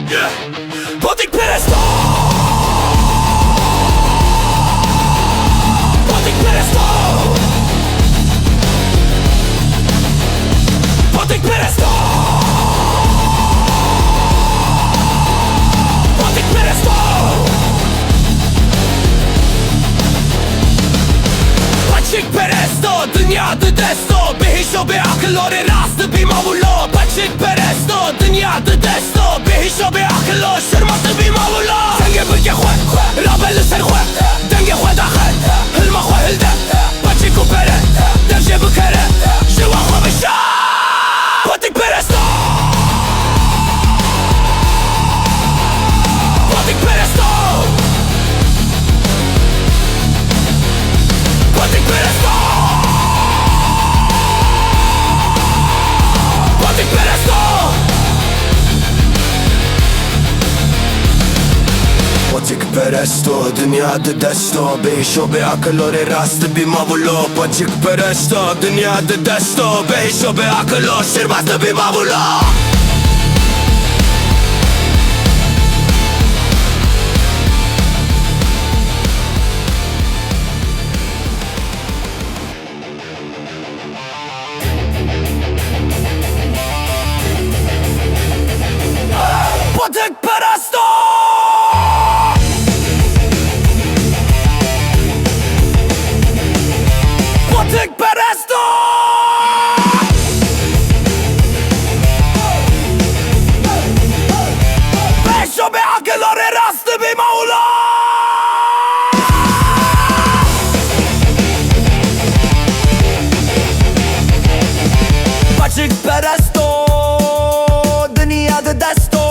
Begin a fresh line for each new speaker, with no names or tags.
Potikperesto. Potikperesto. Potikperesto. Potikperesto. Potikperesto, Dinya desto, hişo aqilo, rast dibî wulo. Potikperesto, Dinya desto, hişo aqilo, dibî wulo. Cengê bikeb Rabe li ser xwe, Dengê xwe daxe, Hilma xwe hilde. Paçik û pere, Dengê bikere, ji wan xwe bişo. Potikperesto. Potikperesto. Potikperesto. Potikperesto. Potikperesto, Dinya desto, bişo aqilo, rast dibî wulo. Potikperesto, Dinya desto, bişo aqilo, dibî wulo. Potikperesto. Potikperesto. Bişo aqilo, rast dibî wulo. Potikperesto, Dinya desto,